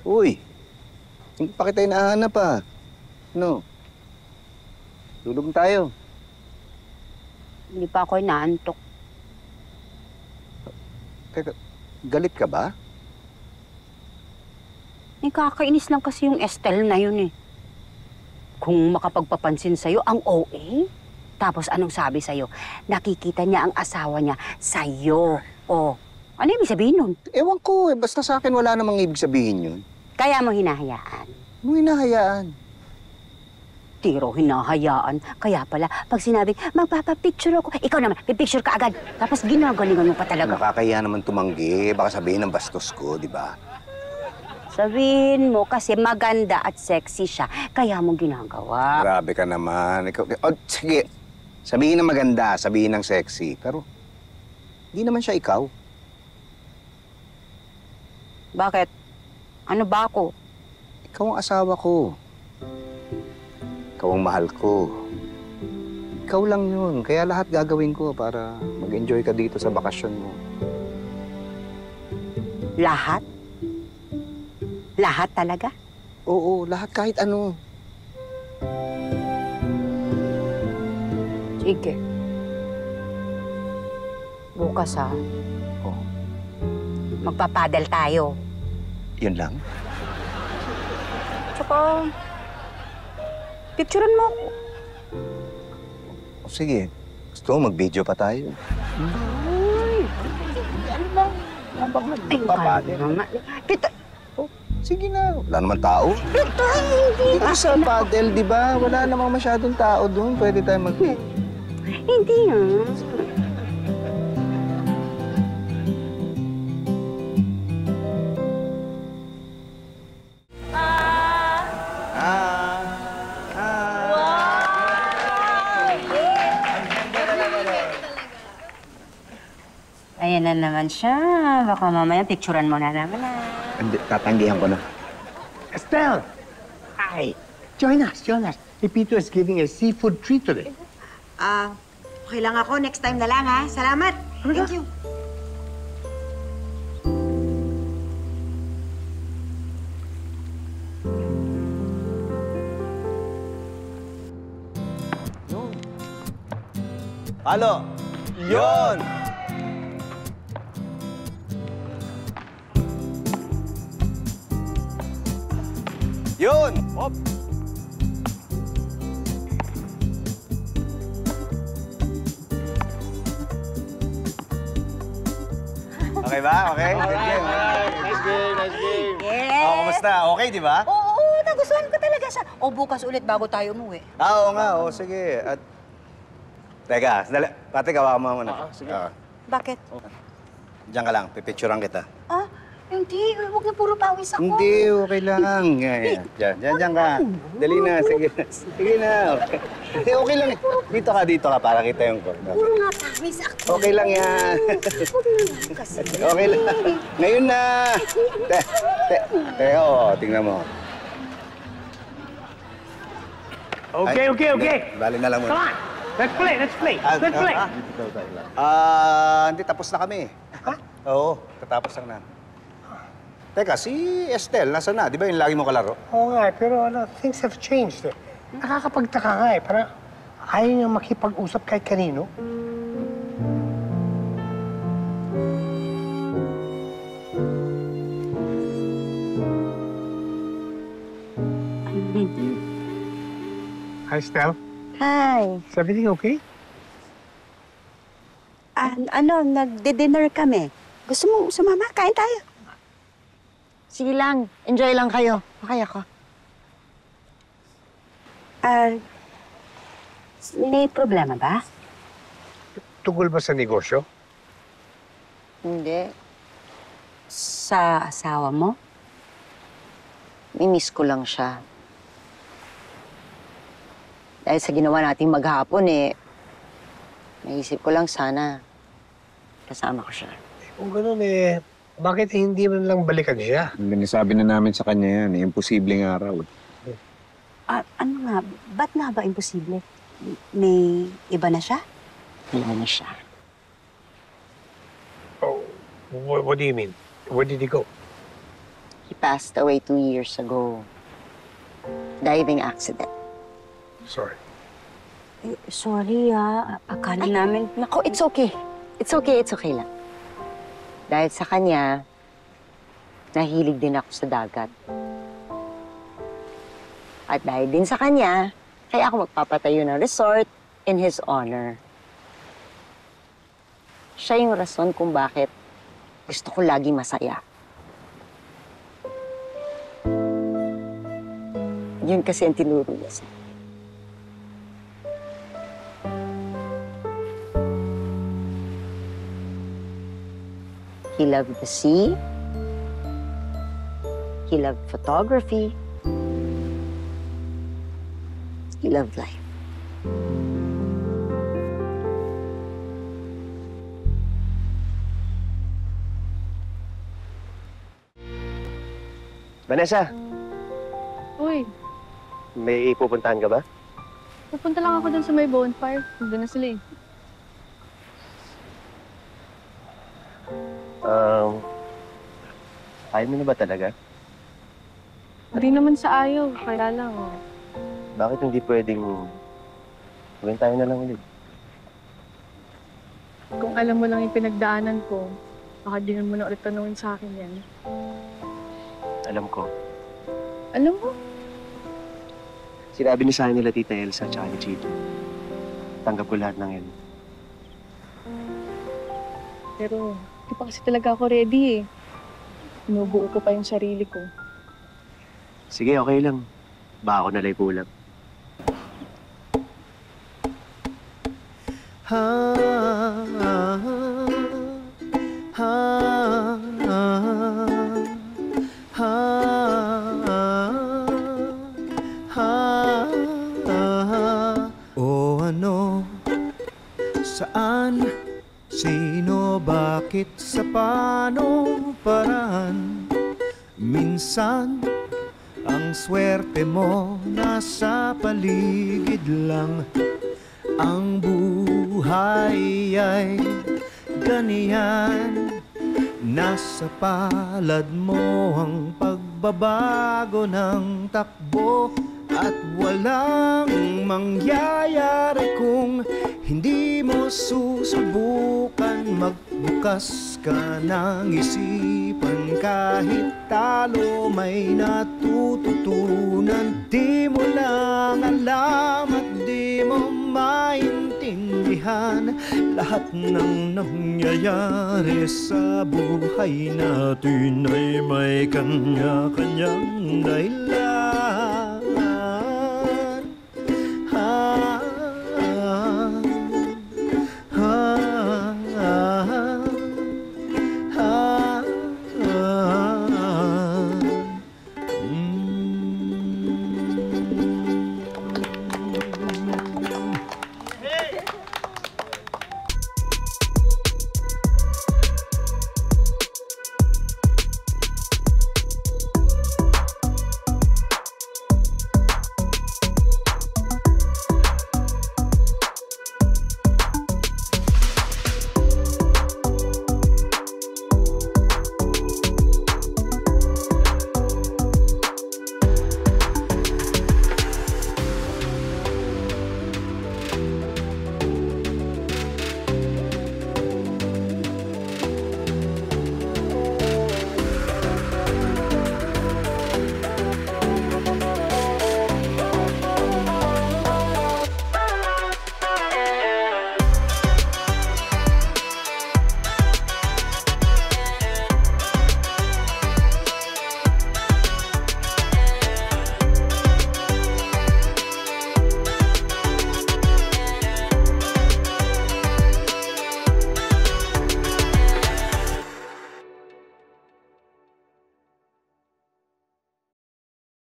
Uy, hindi pa kita hinahanap ah. No? Tulog tayo. Hindi pa ako inaantok. Teka, galit ka ba? Nakakainis lang kasi yung Estelle na yun eh. Kung makapagpapansin sa'yo, ang OA. Tapos anong sabi sa'yo? Nakikita niya ang asawa niya sa'yo. O, ano ibig sabihin nun? Ewan ko eh, basta sa akin wala namang ibig sabihin yun. Kaya mo hinahayaan. Ano hinahayaan? Tiro, hinahayaan. Kaya pala, pag sinabing, magpapapicture ako, ikaw naman, pipicture ka agad. Tapos ginagalingan mo pa talaga. Nakakahiya naman tumanggi. Baka sabihin ng bastos ko, di ba? Sabihin mo kasi maganda at sexy siya, kaya mo ginagawa. Grabe ka naman. Ikaw, oh, sige, sabihin ng maganda, sabihin ng sexy. Pero, hindi naman siya ikaw. Bakit? Ano ba ako? Ikaw ang asawa ko. Ikaw ang mahal ko. Ikaw lang yun. Kaya lahat gagawin ko para mag-enjoy ka dito sa bakasyon mo. Lahat? Lahat talaga? Oo, lahat kahit ano. Sige. Bukas Oh, magpapadal tayo. yun lang? Tsaka, picturean mo ako. O sige, gusto mo mag-video pa tayo. Ay, ano ba? Habang Ay, nagpapadel. naman. Pita, Sige na, wala naman tao. hindi. Dito sa paddle, di ba? Wala namang masyadong tao doon. Pwede tayo mag... Hindi Ayan na naman siya. Baka mamaya picturean mo na naman Hindi, tatanggihan ko na. Estelle! Hi! Join us, join us. Pepito is giving a seafood treat today. Okay lang ako. Next time na lang, ha? Salamat. Thank you. Halo! Yon! Yun! Hop! Okay ba? Okay? Good game. Nice game, nice game. Yeah. Oh, kumusta? Okay, di ba? Oo, nagustuhan ko talaga siya. O bukas ulit bago tayo umuwi. Oo nga, oo, sige. At... Teka, sandali. Pati, gawa mo muna. sige. Bakit? Diyan ka lang, pipicturean kita. Ah, hindi. Huwag na puro pawis ako. Hindi, okay lang. Diyan ka. Dali na, sige na. Sige na. Okay, okay lang. Dito ka para kita yung corner. Puro nga pawis ako. Okay lang yan. Huwag na lang kasi. Okay lang. Ngayon na. Teka, tingnan mo. Okay, Ay, okay, okay. Bali na lang Come muna. on. Let's play, let's play. Let's play. Hindi, tapos na kami. Ha? Oo, tatapos lang na. Teka, si Estelle, nasa na? Di ba yung lagi mo kalaro? Oo nga, pero things have changed. Nakakapagtaka nga eh. Parang ayaw niya makipag-usap kahit kanino. Hi, Stell. Hi. Is everything okay? Nagde-dinner kami. Gusto mo sumama? Kain tayo. Sige lang. Enjoy lang kayo. Okay ako. May problema ba? Tungkol ba sa negosyo? Hindi. Sa asawa mo? Mimiss ko lang siya. Dahil sa ginawa nating maghapon, naisip ko lang sana kasama ko siya. Kung gano'n bakit hindi man lang balikan siya? Binisabi na namin sa kanya yan, imposibleng araw. Ano nga? Ba't nga ba imposible? May iba na siya? Wala na siya. Oh, what do you mean? Where did he go? He passed away 2 years ago. Diving accident. Sorry. Sorry akala namin... Nako, it's okay. It's okay lang. Dahil sa kanya, nahilig din ako sa dagat. At dahil din sa kanya, kaya ako magpapatayo ng resort in his honor. Siya yung rason kung bakit gusto ko lagi masaya. Yun kasi ang tinuro niya sa akin. He loved the sea. He loved photography. He loved life. Vanessa, Uy, may pupuntahan ka ba? pupunta lang ako dun sa may bonfire. Doon na sila eh. Ayaw mo na ba talaga? Hindi naman sa ayaw, kaya lang. Bakit hindi pwedeng gawin tayo na lang ulit? Kung alam mo lang yung pinagdaanan ko, baka di mo na ulit tanungin sa akin yan. Alam ko. Alam mo? Sinabi ni sa akin nila Tita Elsa at ni Chito. Tanggap ko lahat ng yan. Pero di pa kasi talaga ako ready eh. Inubuo ko pa yung sarili ko. Sige, okay lang. Baka ako nalay kulang. O ano, saan, sino, bakit, sa paanong paraan? Minsan, ang swerte mo nasa paligid lang. Ang buhay ay ganyan. Nasa palad mo ang pagbabago ng takbo. At walang mangyayari kung hindi mo susubukan. Magbukas ka ng isipan, kahit talo may natututunan. Di mo lang alam at di mo maintindihan lahat ng nangyayari sa buhay natin ay may kanya-kanyang dahilan.